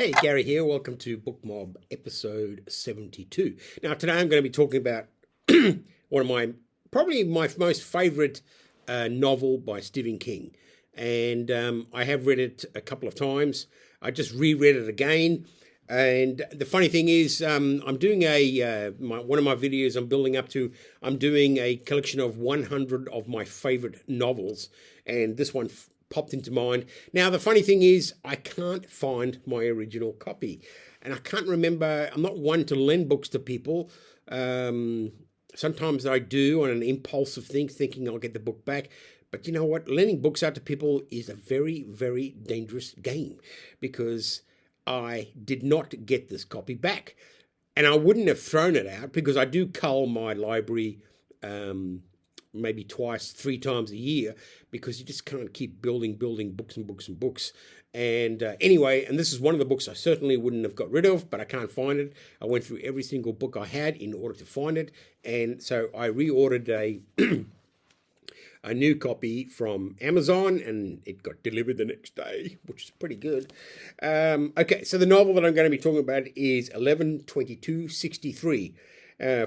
Hey, Gary here. Welcome to BookMob episode 72. Now, today I'm going to be talking about one of probably my most favorite novel by Stephen King. And I have read it a couple of times. I just reread it again. And the funny thing is, I'm doing one of my videos I'm doing a collection of 100 of my favorite novels. And this one popped into mind. Now, the funny thing is, I can't find my original copy. And I can't remember, I'm not one to lend books to people. Sometimes I do on an impulsive thing, thinking I'll get the book back. But you know what? Lending books out to people is a very, very dangerous game, because I did not get this copy back. And I wouldn't have thrown it out, because I do cull my library maybe twice, 3 times a year, because you just can't keep building books and books and books. And anyway, and this is one of the books I certainly wouldn't have got rid of, but I can't find it. I went through every single book I had in order to find it. And so I reordered a new copy from Amazon, and it got delivered the next day, which is pretty good. Okay, so the novel that I'm going to be talking about is 11/22/63.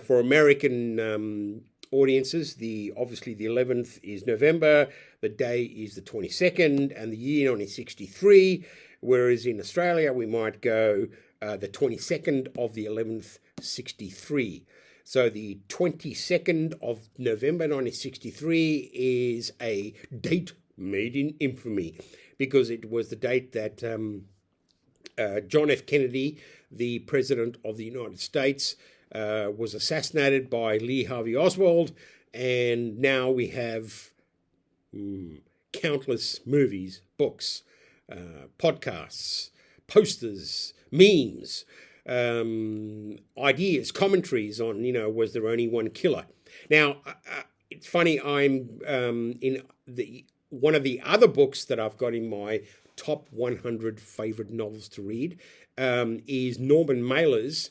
For American audiences, obviously the 11th is November, the day is the 22nd, and the year 1963, whereas in Australia we might go the 22nd of the 11th, 63. So the 22nd of November 1963 is a date made in infamy, because it was the date that John F. Kennedy, the President of the United States, was assassinated by Harvey Oswald, and now we have countless movies, books, podcasts, posters, memes, ideas, commentaries on, was there only one killer? Now, it's funny, I'm in one of the other books that I've got in my top 100 favorite novels to read is Norman Mailer's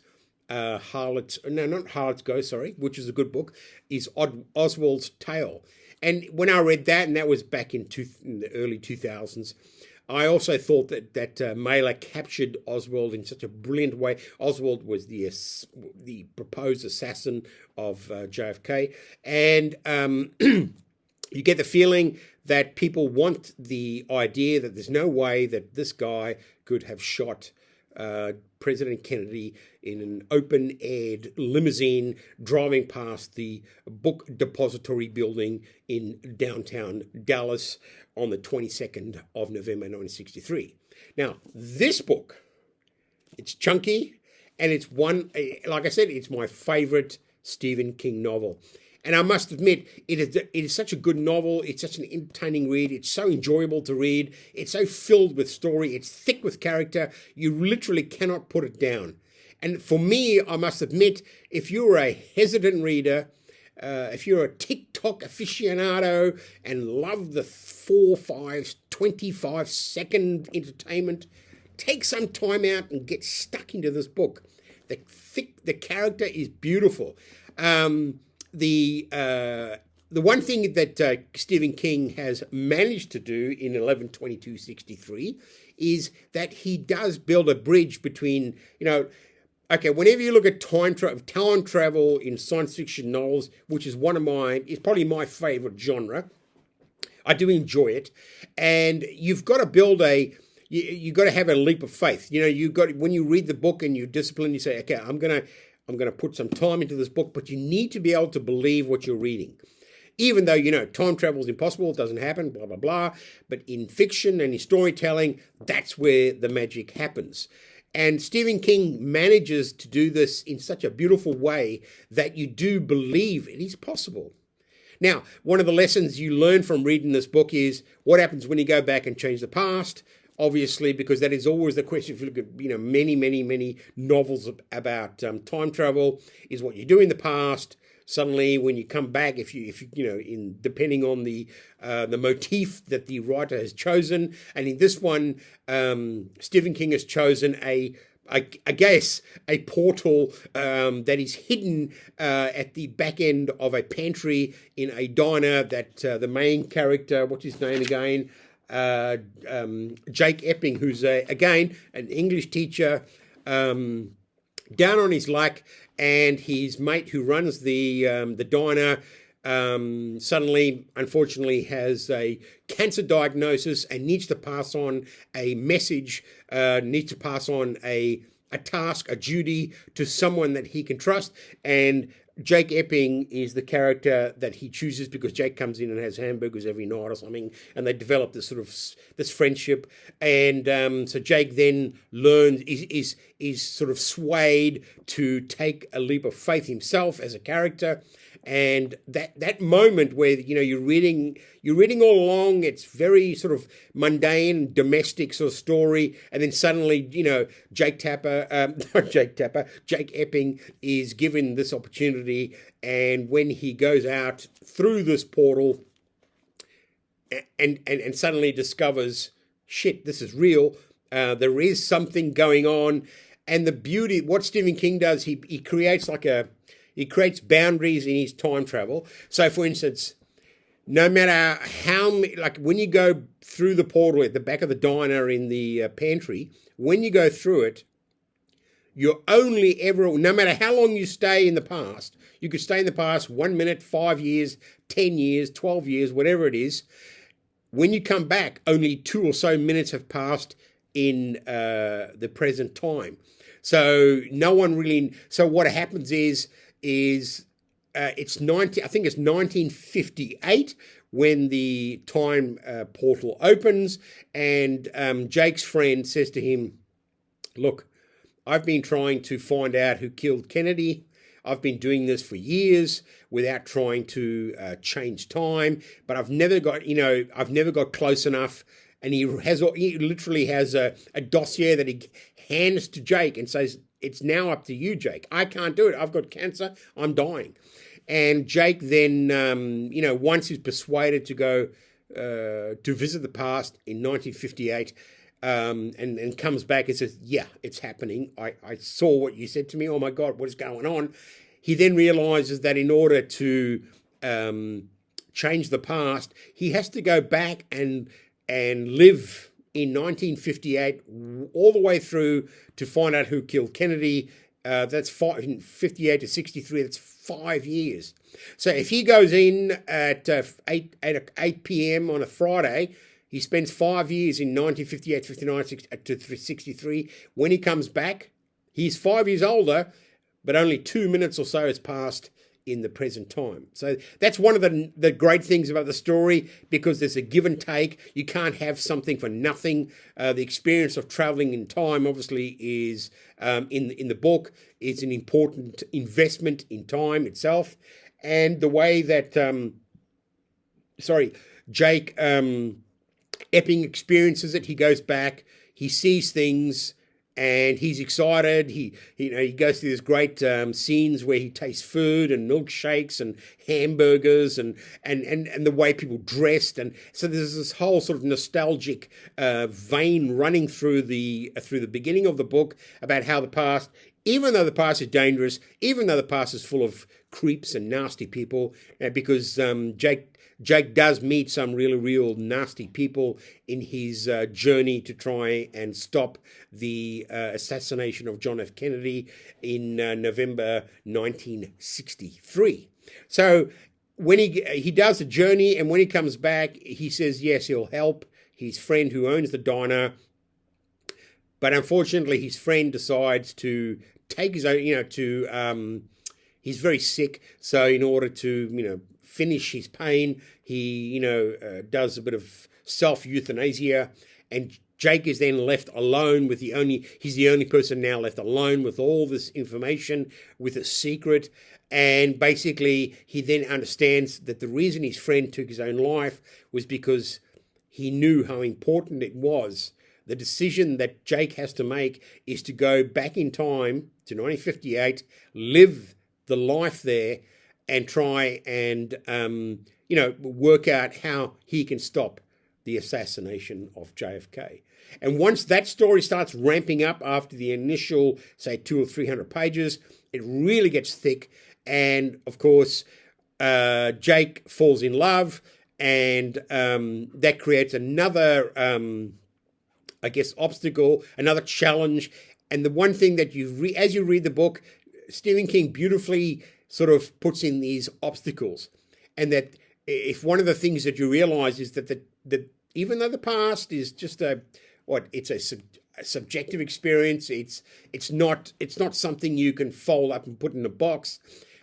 Harlot's Ghost, which is a good book, is Oswald's Tale. And when I read that, and that was back in the early 2000s, I also thought that Mailer captured Oswald in such a brilliant way. Oswald was the proposed assassin of JFK, and you get the feeling that people want the idea that there's no way that this guy could have shot President Kennedy in an open-aired limousine driving past the book depository building in downtown Dallas on the 22nd of November 1963. Now, this book, it's chunky, and it's like I said, it's my favorite Stephen King novel. And I must admit, it is such a good novel. It's such an entertaining read. It's so enjoyable to read. It's so filled with story. It's thick with character. You literally cannot put it down. And for me, I must admit, if you're a hesitant reader, if you're a TikTok aficionado and love the 4, 5, 25-second entertainment, take some time out and get stuck into this book. The character is beautiful. The one thing that Stephen King has managed to do in 11/22/63 is that he does build a bridge between, whenever you look at time travel in science fiction novels, which is is probably my favorite genre. I do enjoy it, and you've got to build you've got to have a leap of faith. When you read the book and you're disciplined, you say, okay, I'm going to put some time into this book, but you need to be able to believe what you're reading. Even though, time travel is impossible, it doesn't happen, blah, blah, blah. But in fiction and in storytelling, that's where the magic happens. And Stephen King manages to do this in such a beautiful way that you do believe it is possible. Now, one of the lessons you learn from reading this book is what happens when you go back and change the past. Obviously, because that is always the question. If you look at many novels about time travel, is what you do in the past. Suddenly, when you come back, if you depending on the motif that the writer has chosen, and in this one, Stephen King has chosen I guess a portal that is hidden at the back end of a pantry in a diner that the main character, what's his name again? Jake Epping, who's again an English teacher, down on his luck, and his mate who runs the diner suddenly, unfortunately, has a cancer diagnosis and needs to pass on a message, needs to pass on a task, a duty to someone that he can trust. And Jake Epping is the character that he chooses because Jake comes in and has hamburgers every night or something, and they develop this sort of this friendship. And so Jake then learns, is sort of swayed to take a leap of faith himself as a character. And that moment where you're reading all along, it's very sort of mundane, domestic sort of story, and then suddenly Jake Epping is given this opportunity, and when he goes out through this portal, and suddenly discovers, shit, this is real. There is something going on, and the beauty, what Stephen King does, he creates he creates boundaries in his time travel. So, for instance, no matter how many, like when you go through the portal at the back of the diner in the pantry, when you go through it, you're only ever, no matter how long you stay in the past, you could stay in the past 1 minute, 5 years, 10 years, 12 years, whatever it is. When you come back, only 2 or so minutes have passed in the present time. So no one really, so what happens is it's 1958 when the time portal opens, and Jake's friend says to him, look, I've been trying to find out who killed Kennedy. I've been doing this for years without trying to change time, but I've never got close enough. And he literally has a dossier that he hands to Jake and says, it's now up to you, Jake. I can't do it. I've got cancer. I'm dying. And Jake then, once he's persuaded to go to visit the past in 1958, and comes back and says, yeah, it's happening. I saw what you said to me. Oh, my God, what is going on? He then realizes that in order to change the past, he has to go back and live in 1958 all the way through to find out who killed Kennedy. That's 58 to 63. That's 5 years. So if he goes in at 8 p.m. on a Friday, he spends 5 years in 1958, 59 to 63. When he comes back, he's 5 years older, but only 2 minutes or so has passed in the present time. So that's one of the great things about the story, because there's a give and take. You can't have something for nothing. The experience of traveling in time obviously is, in the book, is an important investment in time itself. And the way that, Jake Epping experiences it, he goes back, he sees things, and he's excited. He goes through these great scenes where he tastes food and milkshakes and hamburgers and the way people dressed, and so there's this whole sort of nostalgic vein running through the beginning of the book about how the past, even though the past is dangerous, even though the past is full of creeps and nasty people, because Jake does meet some really real nasty people in his journey to try and stop the assassination of John F. Kennedy in November 1963. So when he does the journey, and when he comes back, he says yes, he'll help his friend who owns the diner. But unfortunately, his friend decides to take his own, he's very sick. So in order to, finish his pain, he, does a bit of self-euthanasia, and Jake is then left alone with he's the only person now left alone with all this information, with a secret. And basically, he then understands that the reason his friend took his own life was because he knew how important it was. The decision that Jake has to make is to go back in time to 1958, live the life there, and try and, work out how he can stop the assassination of JFK. And once that story starts ramping up after the initial, say, 200 or 300 pages, it really gets thick. And, of course, Jake falls in love, and that creates another, I guess, obstacle, another challenge. And the one thing that as you read the book, Stephen King beautifully sort of puts in these obstacles, and that if one of the things that you realize is that even though the past is just it's a subjective experience, it's not something you can fold up and put in a box.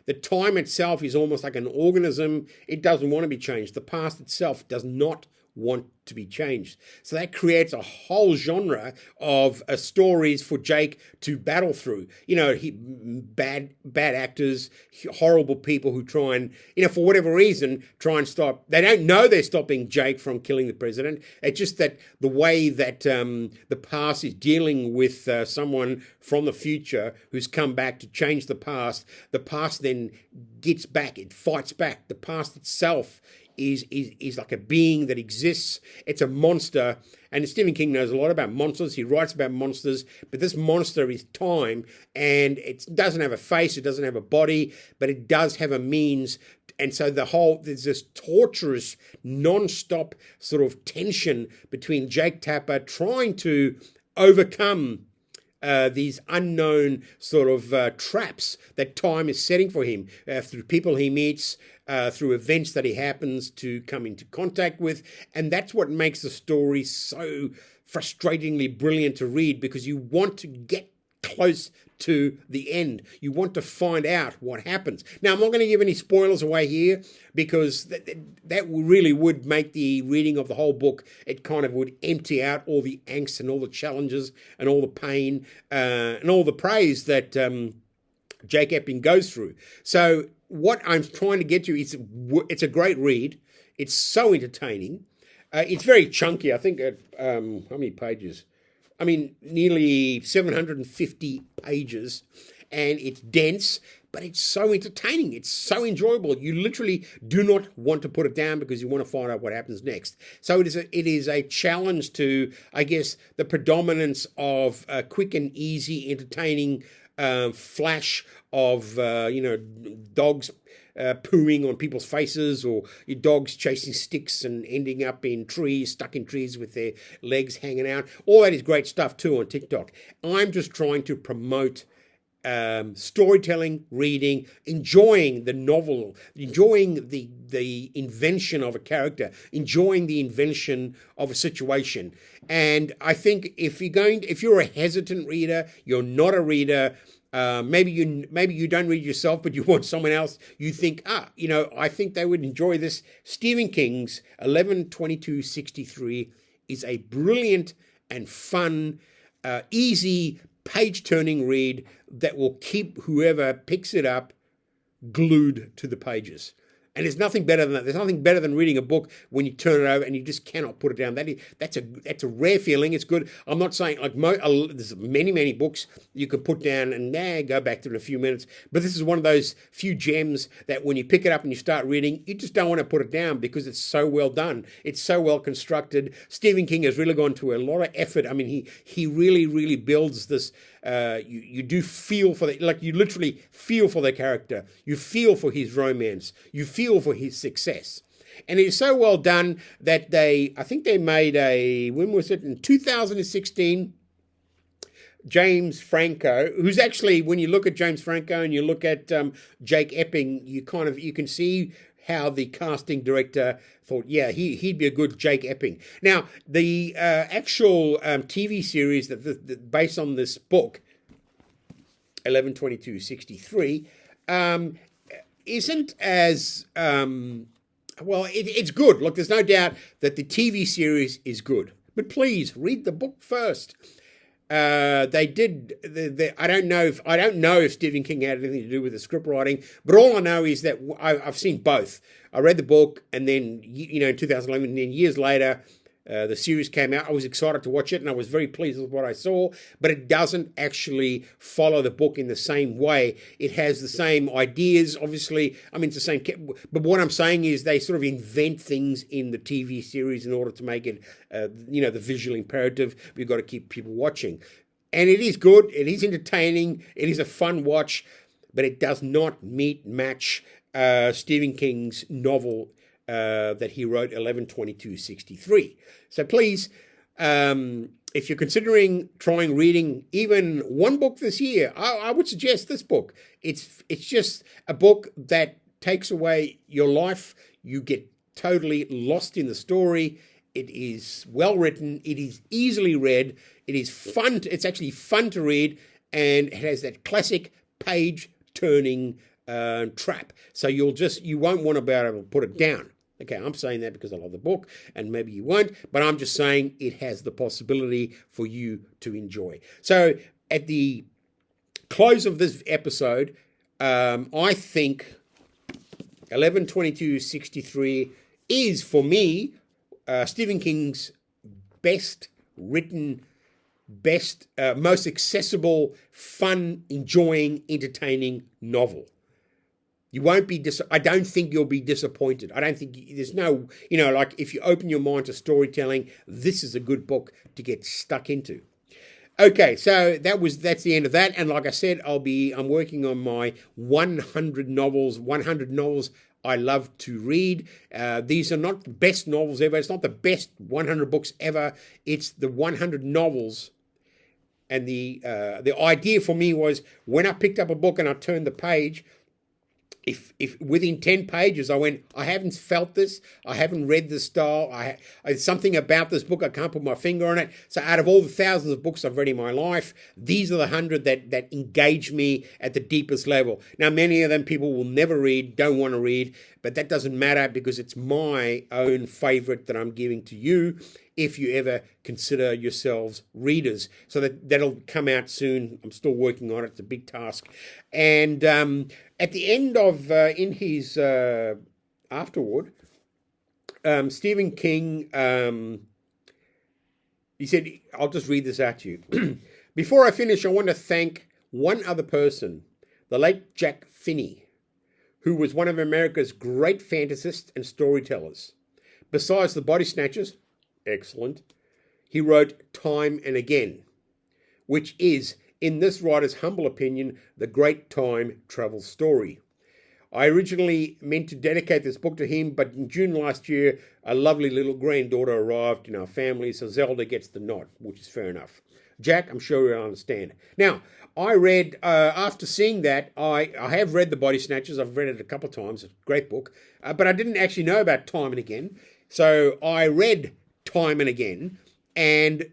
The time itself is almost like an organism. It doesn't want to be changed. The past itself does not want to be changed. So that creates a whole genre of stories for Jake to battle through. Bad actors, horrible people who try and, for whatever reason, try and stop. They don't know they're stopping Jake from killing the president. It's just that the way that the past is dealing with someone from the future who's come back to change the past then gets back. It fights back. The past itself is like a being that exists. It's a monster, and Stephen King knows a lot about monsters. He writes about monsters, but this monster is time, and it doesn't have a face, it doesn't have a body, but it does have a means. And so there's this torturous, non-stop sort of tension between Jake Tapper trying to overcome these unknown sort of traps that time is setting for him through people he meets, through events that he happens to come into contact with. And that's what makes the story so frustratingly brilliant to read, because you want to get close to the end. You want to find out what happens. Now, I'm not going to give any spoilers away here, because that really would make the reading of the whole book, it kind of would empty out all the angst and all the challenges and all the pain and all the praise that Jake Epping goes through. So what I'm trying to get to is it's a great read. It's so entertaining. It's very chunky. I think how many pages? I mean, nearly 750 pages, and it's dense, but it's so entertaining. It's so enjoyable. You literally do not want to put it down because you want to find out what happens next. So it is a challenge to, I guess, the predominance of quick and easy, entertaining flash of, dogs pooing on people's faces, or your dogs chasing sticks and ending up in trees, stuck in trees with their legs hanging out. All that is great stuff too on TikTok. I'm just trying to promote storytelling, reading, enjoying the novel, enjoying the invention of a character, enjoying the invention of a situation. And I think if you're a hesitant reader, you're not a reader, maybe you don't read yourself, but you want someone else, you think, I think they would enjoy this. Stephen King's 11/22/63 is a brilliant and fun, easy, page-turning read that will keep whoever picks it up glued to the pages. And there's nothing better than that. There's nothing better than reading a book when you turn it over and you just cannot put it down. That's a rare feeling. It's good. I'm not saying there's many books you can put down and go back to in a few minutes. But this is one of those few gems that when you pick it up and you start reading, you just don't want to put it down because it's so well done. It's so well constructed. Stephen King has really gone to a lot of effort. I mean, he really builds this. You do feel for you literally feel for the character. You feel for his romance. You feel for his success. And it is so well done that I think they made when was it? In 2016, James Franco, who's actually, when you look at James Franco and you look at Jake Epping, you can see how the casting director thought, he'd be a good Jake Epping. Now, the actual TV series that based on this book, 11/22/63, isn't as it's good. Look, there's no doubt that the TV series is good, but please read the book first. They did. I don't know if Stephen King had anything to do with the script writing, but all I know is that I've seen both. I read the book, and then in 2011, and then years later, the series came out. I was excited to watch it, and I was very pleased with what I saw. But it doesn't actually follow the book in the same way. It has the same ideas, obviously. I mean, it's the same. But what I'm saying is they sort of invent things in the TV series in order to make it, the visual imperative. We've got to keep people watching, and it is good. It is entertaining. It is a fun watch, but it does not match Stephen King's novel that he wrote 11/22/63. So please, if you're considering trying reading even one book this year, I would suggest this book. It's just a book that takes away your life. You get totally lost in the story. It is well written. It is easily read. It is fun. It's actually fun to read, and it has that classic page turning trap. So you won't want to be able to put it down. Okay, I'm saying that because I love the book, and maybe you won't, but I'm just saying it has the possibility for you to enjoy. So at the close of this episode, I think 11/22/63 is, for me, Stephen King's best written, most accessible, fun, enjoying, entertaining novel. You won't be I don't think you'll be disappointed. I don't think there's no, like if you open your mind to storytelling, this is a good book to get stuck into. Okay, so that's the end of that. And like I said, I'm working on my 100 novels I love to read. These are not the best novels ever. It's not the best 100 books ever. It's the 100 novels. And the idea for me was, when I picked up a book and I turned the page, if within 10 pages I went, I haven't felt this, I haven't read this style, it's something about this book, I can't put my finger on it. So out of all the thousands of books I've read in my life, these are the 100 that engage me at the deepest level. Now, many of them people will never read, don't want to read, but that doesn't matter, because it's my own favorite that I'm giving to you, if you ever consider yourselves readers. So that'll come out soon. I'm still working on it. It's a big task. And at the end of, in his afterward, Stephen King, he said, I'll just read this out to you. Before I finish, I want to thank one other person, the late Jack Finney, who was one of America's great fantasists and storytellers. Besides The Body Snatchers, excellent, he wrote Time and Again, which is, in this writer's humble opinion, the great time travel story. I originally meant to dedicate this book to him, but in June last year, a lovely little granddaughter arrived in our family, so Zelda gets the nod, which is fair enough. Jack, I'm sure you'll understand. Now, I read, after seeing that, I have read The Body Snatchers. I've read it a couple of times. It's a great book. But I didn't actually know about Time and Again. So I read Time and Again, and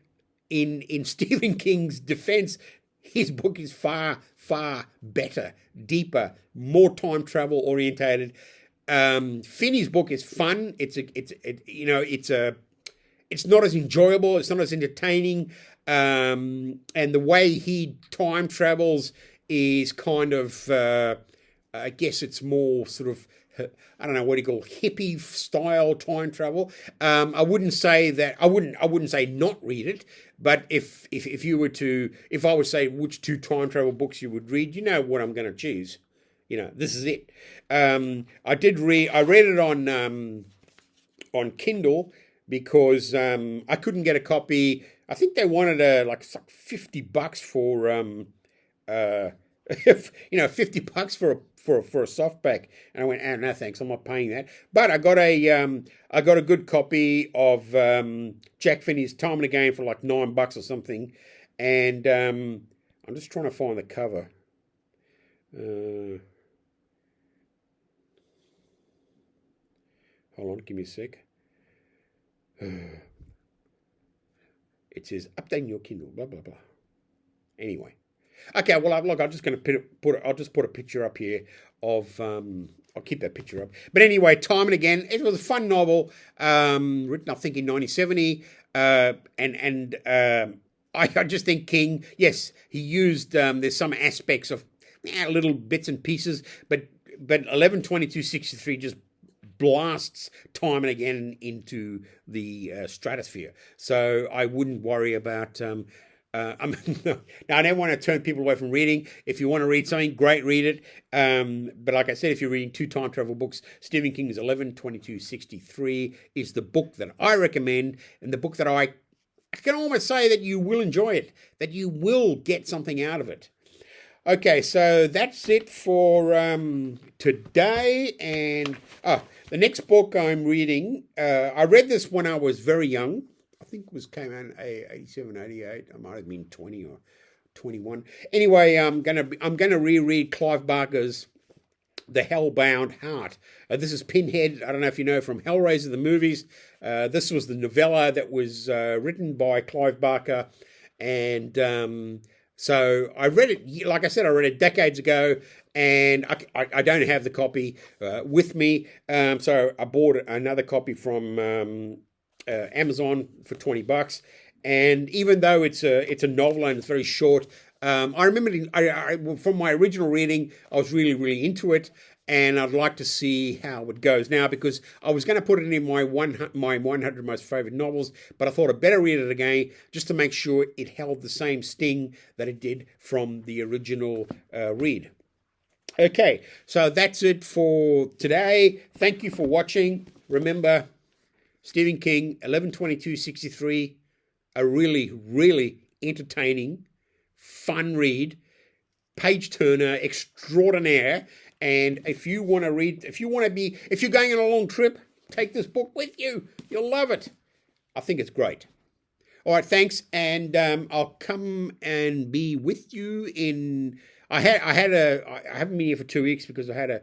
in Stephen King's defense, his book is far, far better, deeper, more time travel orientated. Finney's book is fun. It's not as enjoyable. It's not as entertaining. And the way he time travels is kind of, I guess it's more sort of, I don't know, what do you call hippie style time travel. I wouldn't say not read it, but if you were to, if I would say which two time travel books you would read, you know what I'm going to choose. This is it. I read it on Kindle because I couldn't get a copy. I think they wanted like $50 for $50 for a softback, and I went, oh, no thanks, I'm not paying that. But I got a good copy of Jack Finney's Time and Again for like $9 or something, and I'm just trying to find the cover. Hold on, give me a sec. It says updating your Kindle, blah blah blah. Anyway. Okay, well, I'm just going to put a picture up here of, I'll keep that picture up. But anyway, Time and Again, it was a fun novel, written, I think, in 1970, I just think King, yes, he used, there's some aspects of little bits and pieces, but 11/22/63 just blasts Time and Again into the stratosphere. So I wouldn't worry about... now, I don't want to turn people away from reading. If you want to read something, great, read it. But like I said, if you're reading two time travel books, Stephen King's 11/22/63 is the book that I recommend, and the book that I can almost say that you will enjoy it, that you will get something out of it. Okay, so that's it for today. And the next book I'm reading, I read this when I was very young. I think it came out in 87, 88. I might have been 20 or 21. Anyway, I'm gonna reread Clive Barker's The Hellbound Heart. This is Pinhead. I don't know if you know from Hellraiser, the movies. This was the novella that was written by Clive Barker. And so I read it, like I said, I read it decades ago, and I don't have the copy with me. So I bought another copy from Amazon for $20. And even though it's a novel and it's very short, I remember from my original reading, I was really, really into it, and I'd like to see how it goes now, because I was going to put it in my 100 most favorite novels, but I thought I'd better read it again just to make sure it held the same sting that it did from the original read. Okay, so that's it for today. Thank you for watching. Remember, Stephen King, 11/22/63, a really, really entertaining, fun read, page turner extraordinaire. And if you're going on a long trip, take this book with you. You'll love it. I think it's great. All right, thanks, and I'll come and be with you in. I haven't been here for 2 weeks because I had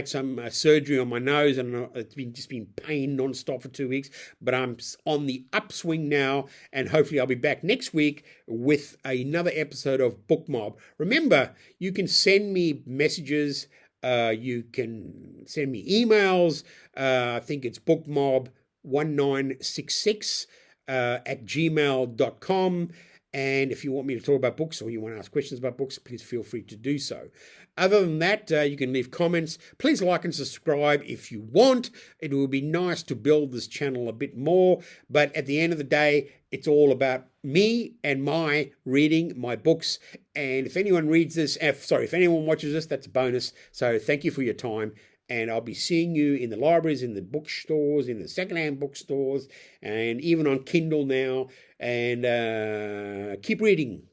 some surgery on my nose, and it's been pain nonstop for 2 weeks. But I'm on the upswing now, and hopefully I'll be back next week with another episode of BookMob. Remember, you can send me messages. You can send me emails. I think it's bookmob1966 at gmail.com. And if you want me to talk about books or you want to ask questions about books, please feel free to do so. Other than that, you can leave comments. Please like and subscribe if you want. It will be nice to build this channel a bit more. But at the end of the day, it's all about me and my reading my books. And if anyone if anyone watches this, that's a bonus. So thank you for your time. And I'll be seeing you in the libraries, in the bookstores, in the secondhand bookstores, and even on Kindle now. And keep reading.